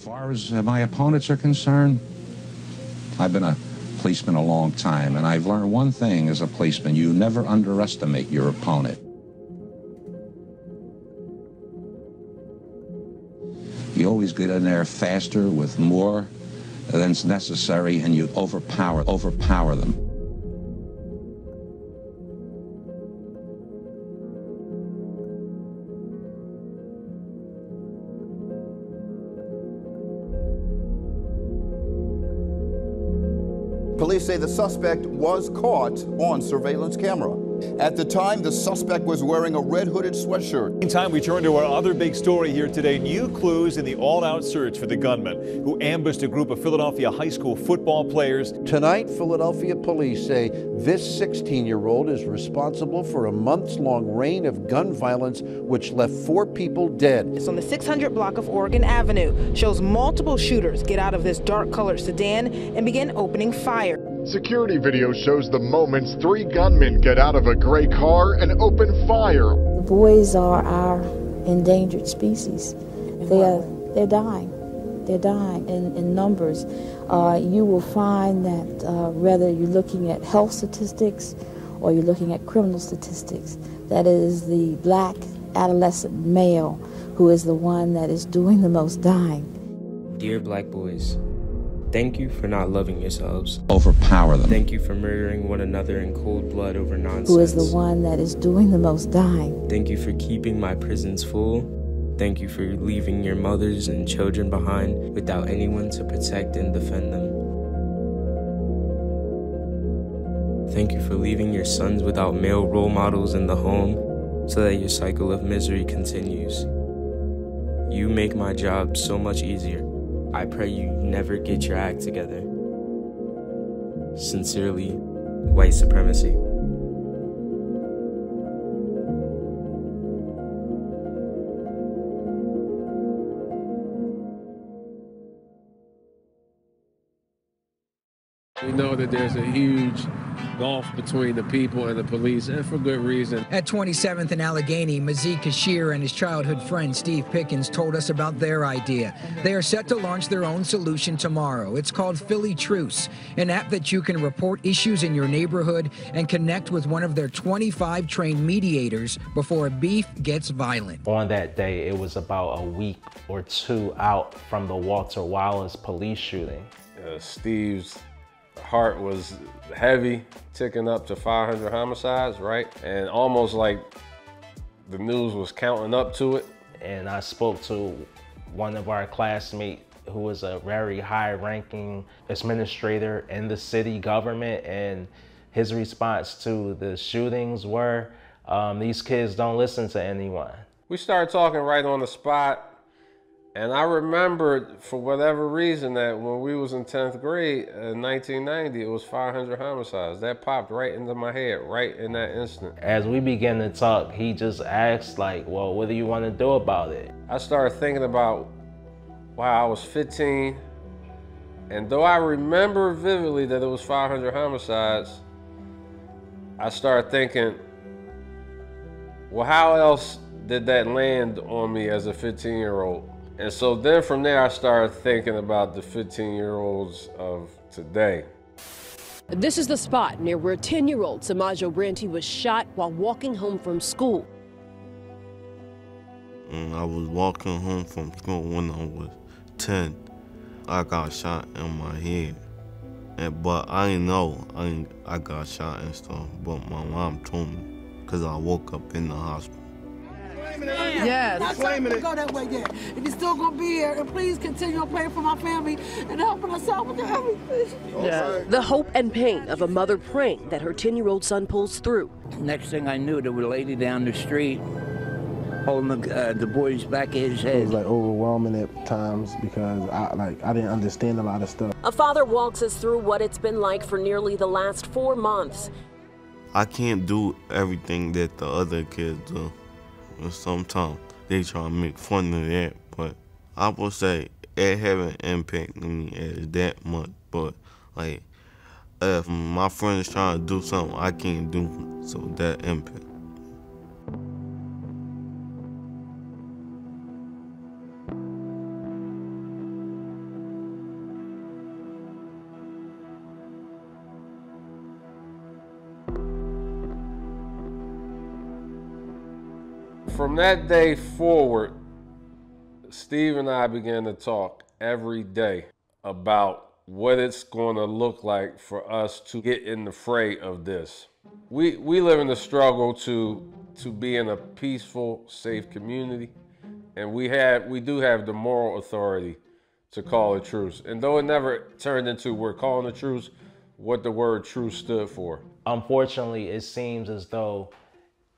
far as my opponents are concerned, I've been a policeman a long time, and I've learned one thing as a policeman: you never underestimate your opponent. You always get in there faster with more than's necessary, and you overpower them. Police say the suspect was caught on surveillance camera. At the time, the suspect was wearing a red hooded sweatshirt. Meantime, we turn to our other big story here today. New clues in the all-out search for the gunman who ambushed a group of Philadelphia high school football players. Tonight, Philadelphia police say this 16-year-old is responsible for a months-long reign of gun violence which left 4 people dead. It's on the 600 block of Oregon Avenue. Shows multiple shooters get out of this dark-colored sedan and begin opening fire. Security video shows the moments 3 gunmen get out of a gray car and open fire. The boys are our endangered species. They're dying. They're dying in numbers. You will find that whether you're looking at health statistics or you're looking at criminal statistics, that is the black adolescent male who is the one that is doing the most dying. Dear black boys, thank you for not loving yourselves. Overpower them. Thank you for murdering one another in cold blood over nonsense. Who is the one that is doing the most dying. Thank you for keeping my prisons full. Thank you for leaving your mothers and children behind without anyone to protect and defend them. Thank you for leaving your sons without male role models in the home so that your cycle of misery continues. You make my job so much easier. I pray you never get your act together. Sincerely, white supremacy. We know that there's a huge gulf between the people and the police, and for good reason. At 27th and Allegheny, Mazzie Kashir and his childhood friend Steve Pickens told us about their idea. They are set to launch their own solution tomorrow. It's called PHILLY TRUCE, an app that you can report issues in your neighborhood and connect with one of their 25 trained mediators before a beef gets violent. On that day, it was about a week or 2 out from the Walter Wallace police shooting. Steve's heart was heavy, ticking up to 500 homicides, right? And almost like the news was counting up to it. And I spoke to one of our classmates who was a very high-ranking administrator in the city government, and his response to the shootings were, these kids don't listen to anyone. We started talking right on the spot. And I remembered, for whatever reason, that when we was in 10th grade in 1990, it was 500 homicides. That popped right into my head, right in that instant. As we began to talk, he just asked, like, well, what do you want to do about it? I started thinking about, wow, I was 15. And though I remember vividly that it was 500 homicides, I started thinking, well, how else did that land on me as a 15-year-old? And so then from there, I started thinking about the 15-year-olds of today. This is the spot near where 10-year-old Umoja Branty was shot while walking home from school. I was walking home from school when I was 10. I got shot in my head. But I didn't know I got shot and stuff, but my mom told me because I woke up in the hospital. Yeah, not trying to go that way yet. And you're still gonna be here, and please continue praying for my family and helping us out with everything. Yeah. The hope and pain of a mother praying that her 10-year-old son pulls through. Next thing I knew, there was a lady down the street holding the boy's back of his head. It was like overwhelming at times because I didn't understand a lot of stuff. A father walks us through what it's been like for nearly the last 4 months. I can't do everything that the other kids do. And sometimes they try to make fun of that, but I would say it haven't impacted me as that much. But like, if my friends trying to do something I can't do, so that impact. From that day forward, Steve and I began to talk every day about what it's going to look like for us to get in the fray of this. We live in the struggle to be in a peaceful, safe community, and we do have the moral authority to call a truce. And though it never turned into we're calling a truce, what the word truce stood for. Unfortunately, it seems as though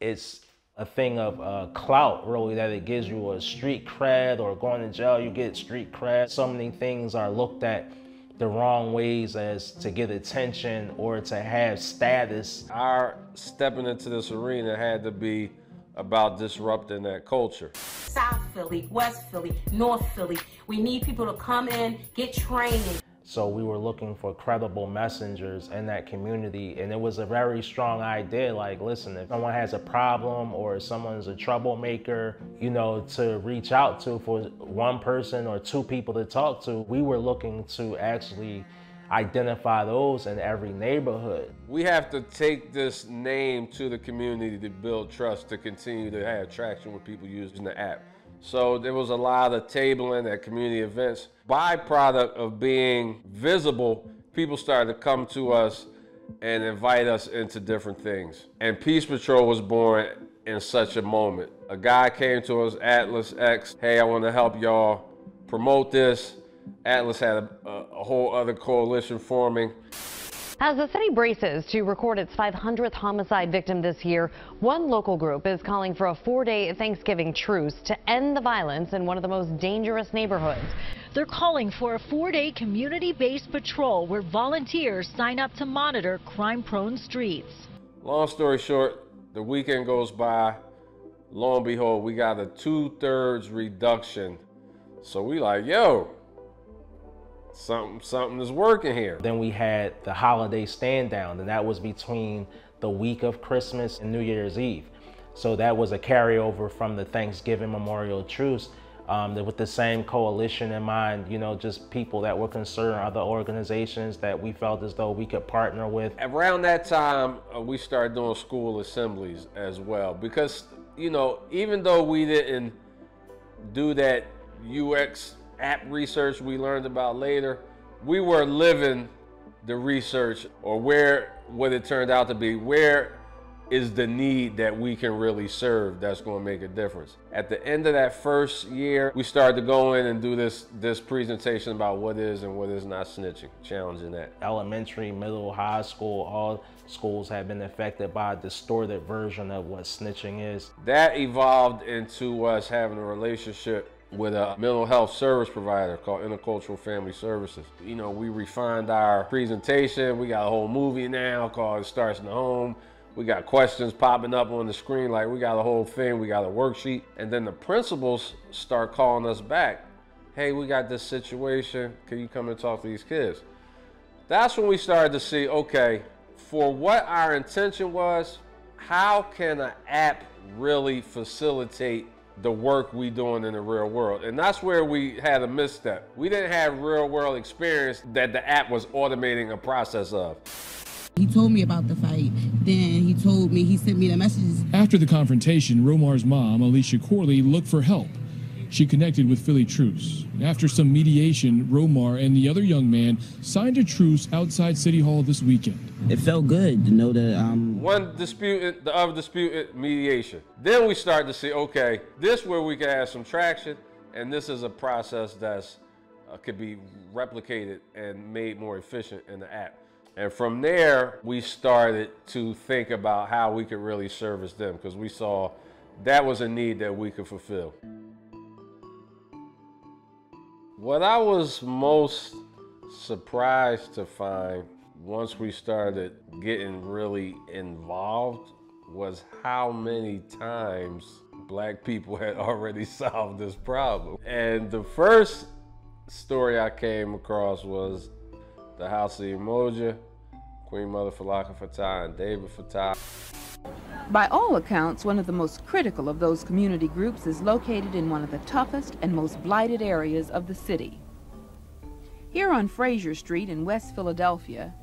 it's a thing of clout, really, that it gives you a street cred, or going to jail, you get street cred. So many things are looked at the wrong ways as to get attention or to have status. Our stepping into this arena had to be about disrupting that culture. South Philly, West Philly, North Philly. We need people to come in, get training. So we were looking for credible messengers in that community, and it was a very strong idea, like, listen, if someone has a problem or someone's a troublemaker, you know, to reach out to for one person or two people to talk to. We were looking to actually identify those in every neighborhood. We have to take this name to the community to build trust, to continue to have traction with people using the app. So there was a lot of tabling at community events. Byproduct of being visible, people started to come to us and invite us into different things. And Peace Patrol was born in such a moment. A guy came to us, Atlas X, hey, I want to help y'all promote this. Atlas had a whole other coalition forming. As the city braces to record its 500th homicide victim this year, one local group is calling for a 4-day Thanksgiving truce to end the violence in one of the most dangerous neighborhoods. They're calling for a 4-day community-based patrol where volunteers sign up to monitor crime-prone streets. Long story short, the weekend goes by. Lo and behold, we got a 2/3 reduction. So we like, yo, something is working here. Then we had the holiday stand down, and that was between the week of Christmas and New Year's Eve. So that was a carryover from the Thanksgiving Memorial Truce, with the same coalition in mind, you know, just people that were concerned, other organizations that we felt as though we could partner with. Around that time, we started doing school assemblies as well, because, you know, even though we didn't do that UX app research we learned about later, we were living the research, or what it turned out to be, where is the need that we can really serve that's going to make a difference. At the end of that first year, we started to go in and do this presentation about what is and what is not snitching, challenging that. Elementary, middle, high school, all schools have been affected by a distorted version of what snitching is. That evolved into us having a relationship with a mental health service provider called Intercultural Family Services. You know, we refined our presentation. We got a whole movie now called It Starts in the Home. We got questions popping up on the screen, like we got a whole thing, we got a worksheet. And then the principals start calling us back. Hey, we got this situation. Can you come and talk to these kids? That's when we started to see, okay, for what our intention was, how can an app really facilitate the work we doing in the real world? And that's where we had a misstep. We didn't have real world experience that the app was automating a process of. He told me about the fight. Then he sent me the messages. After the confrontation, Romar's mom, Alicia Corley, looked for help. She connected with PHILLY TRUCE. After some mediation, Romar and the other young man signed a truce outside City Hall this weekend. It felt good to know that one disputed, the other disputed, mediation. Then we started to see, okay, this where we can have some traction, and this is a process that's could be replicated and made more efficient in the app. And from there, we started to think about how we could really service them, because we saw that was a need that we could fulfill. What I was most surprised to find once we started getting really involved was how many times Black people had already solved this problem. And the first story I came across was the house of Umoja, Queen Mother Falaka Fatah and David Fatah. By all accounts, one of the most critical of those community groups is located in one of the toughest and most blighted areas of the city. Here on Fraser Street in West Philadelphia,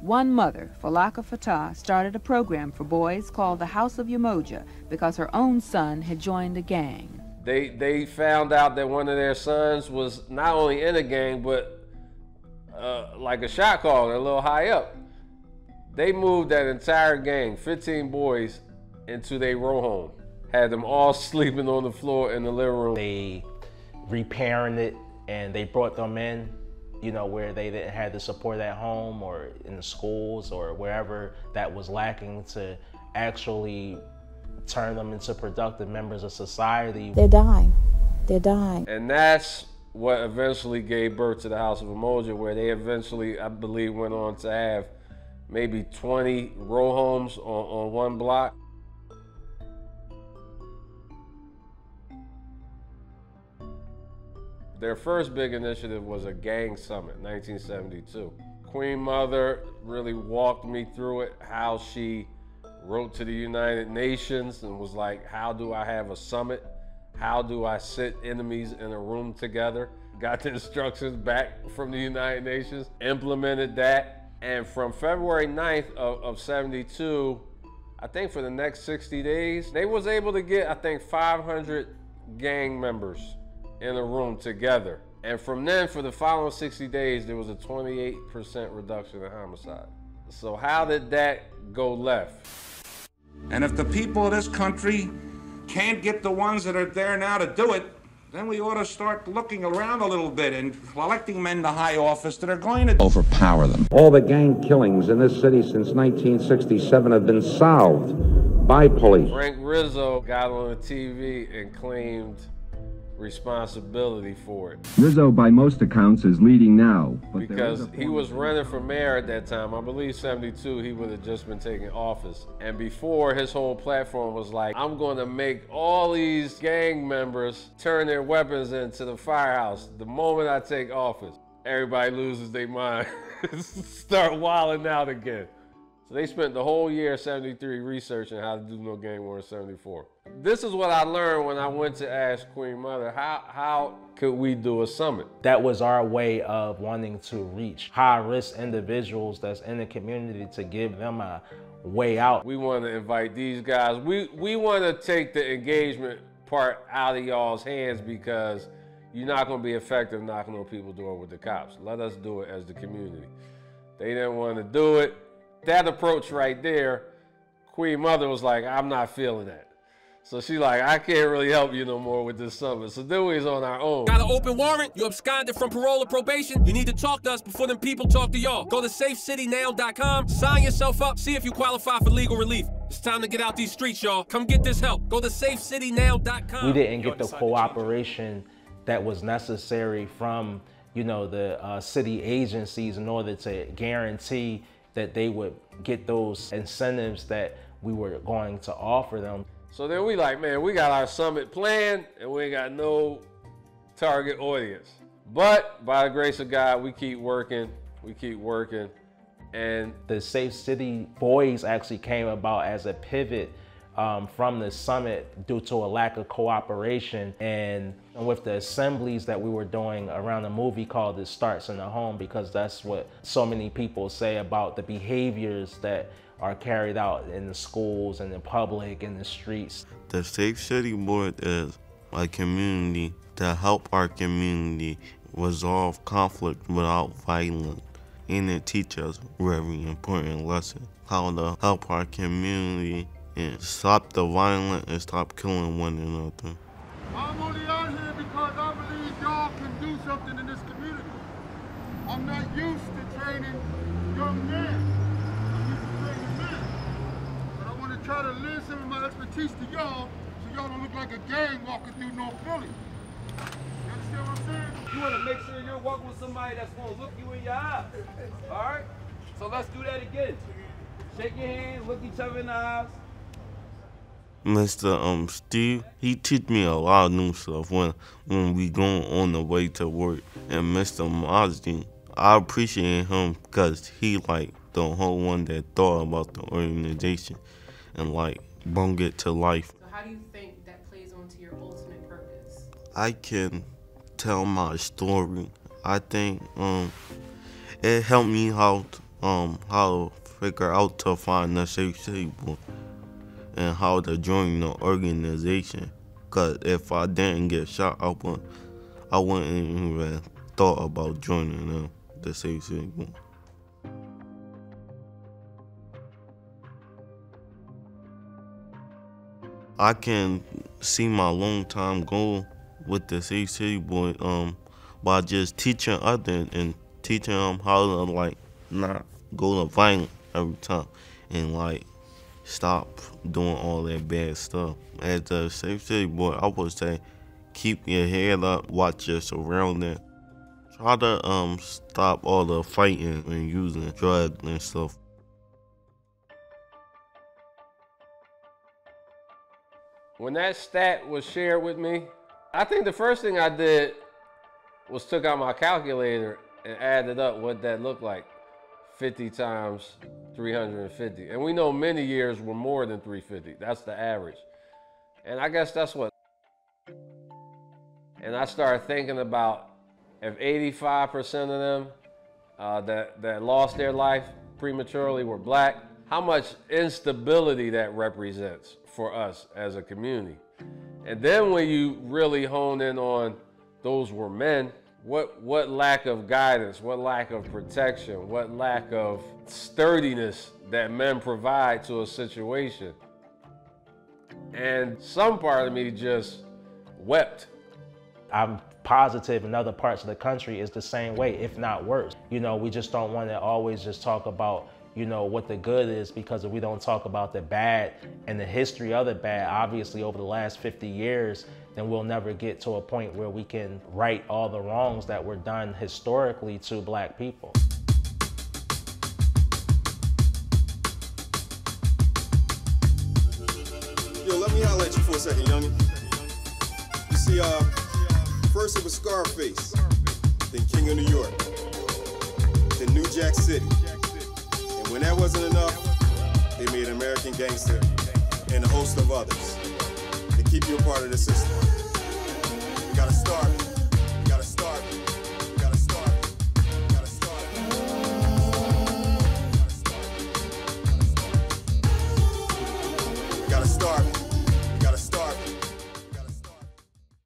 One mother, Falaka Fatah, started a program for boys called the House of Umoja because her own son had joined a gang. They found out that one of their sons was not only in a gang, but like a shot caller, a little high up. They moved that entire gang, 15 boys, into their row home. Had them all sleeping on the floor in the living room. They reparented it and they brought them in, you know, where they didn't have the support at home or in the schools or wherever that was lacking, to actually turn them into productive members of society. They're dying. They're dying. And that's what eventually gave birth to the House of Umoja, where they eventually, I believe, went on to have maybe 20 row homes on one block. Their first big initiative was a gang summit, 1972. Queen Mother really walked me through it, how she wrote to the United Nations and was like, how do I have a summit? How do I sit enemies in a room together? Got the instructions back from the United Nations, implemented that. And from February 9th of 72, I think for the next 60 days, they was able to get, I think, 500 gang members in a room together. And from then, for the following 60 days, there was a 28% reduction in homicide. So how did that go left? And if the people of this country can't get the ones that are there now to do it, then we ought to start looking around a little bit and electing men to high office that are going to overpower them. All the gang killings in this city since 1967 have been solved by police. Frank Rizzo got on the TV and claimed responsibility for it. Rizzo, by most accounts, is leading now. But because he was running for mayor at that time. I believe 72, he would have just been taking office. And before, his whole platform was like, I'm going to make all these gang members turn their weapons into the firehouse the moment I take office. Everybody loses their mind, start wilding out again. So they spent the whole year 73 researching how to do no gang war in 74. This is what I learned when I went to ask Queen Mother, how could we do a summit? That was our way of wanting to reach high-risk individuals that's in the community to give them a way out. We want to invite these guys. We want to take the engagement part out of y'all's hands, because you're not going to be effective knocking on people's door with the cops. Let us do it as the community. They didn't want to do it. That approach right there, Queen Mother was like, I'm not feeling that. So she like, I can't really help you no more with this summit. So then we was on our own. Got an open warrant? You absconded from parole or probation? You need to talk to us before them people talk to y'all. Go to safecitynow.com, sign yourself up, see if you qualify for legal relief. It's time to get out these streets, y'all. Come get this help. Go to safecitynow.com. We didn't get the cooperation that was necessary from, you know, the city agencies in order to guarantee that they would get those incentives that we were going to offer them. So then we like, man, we got our summit planned and we ain't got no target audience. But by the grace of God, we keep working, and the Safe City Boys actually came about as a pivot from the summit due to a lack of cooperation, and with the assemblies that we were doing around a movie called It Starts in the Home, because that's what so many people say about the behaviors that are carried out in the schools and in public, in the streets. The Safe City Board is a community to help our community resolve conflict without violence, and it teaches us a very important lesson, how to help our community and stop the violence and stop killing one another. I'm only out here because I believe y'all can do something in this community. I'm not used to training young men. I'm used to training men. But I want to try to lend some of my expertise to y'all so y'all don't look like a gang walking through North Philly. You understand what I'm saying? You want to make sure you're walking with somebody that's going to look you in your eye. All right? So let's do that again. Shake your hand, look each other in the eyes. Mr. Steve, he teach me a lot of new stuff when we going on the way to work. And Mr. Mazzie, I appreciate him because he like the whole one that thought about the organization and like bring it to life. So how do you think that plays onto your ultimate purpose? I can tell my story. I think it helped me out how to figure out to find the Safe City Boy and how to join the organization. Cause if I didn't get shot, I wouldn't even thought about joining them, the Safe City Boy. I can see my long-time goal with the Safe City Boy by just teaching others and teaching them how to like not go to violence every time and like stop doing all that bad stuff. As a Safe City Boy, I would say keep your head up, watch your surroundings. Try to stop all the fighting and using drugs and stuff. When that stat was shared with me, I think the first thing I did was took out my calculator and added up what that looked like. 50 times 350. And we know many years were more than 350. That's the average. And I guess that's what. And I started thinking about if 85% of them that lost their life prematurely were black, how much instability that represents for us as a community. And then when you really hone in on those were men, what lack of guidance, what lack of protection, what lack of sturdiness that men provide to a situation. And some part of me just wept. I'm positive in other parts of the country is the same way, if not worse. You know, we just don't want to always just talk about, you know, what the good is, because if we don't talk about the bad and the history of the bad, obviously over the last 50 years, then we'll never get to a point where we can right all the wrongs that were done historically to black people. Yo, let me holler at you for a second, youngin'. You see, first it was Scarface, then King of New York, then New Jack City. And when that wasn't enough, they made American Gangster and a host of others to keep you a part of the system.